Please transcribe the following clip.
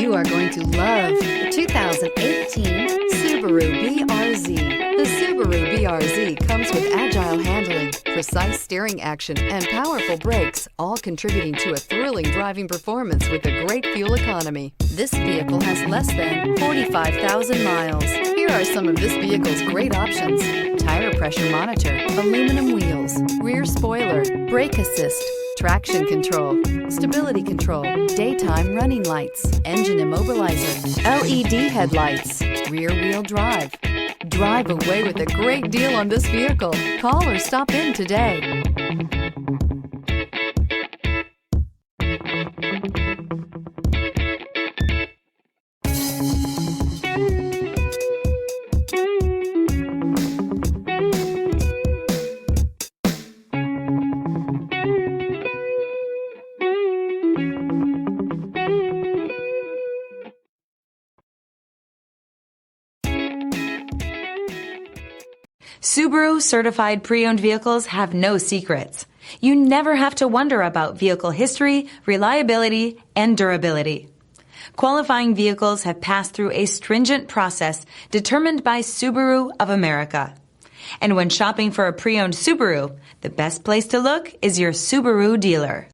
You are going to love the 2018 Subaru BRZ. The Subaru BRZ comes with agile handling, precise steering action, and powerful brakes, all contributing to a thrilling driving performance with a great fuel economy. This vehicle has less than 45,000 miles. Here are some of this vehicle's great options: tire pressure monitor, aluminum wheels, rear spoiler, brake assist, traction control, stability control, daytime running lights, engine immobilizer, LED headlights, rear wheel drive. Drive away with a great deal on this vehicle. Call or stop in today. Subaru certified pre-owned vehicles have no secrets. You never have to wonder about vehicle history, reliability, and durability. Qualifying vehicles have passed through a stringent process determined by Subaru of America. And when shopping for a pre-owned Subaru, the best place to look is your Subaru dealer.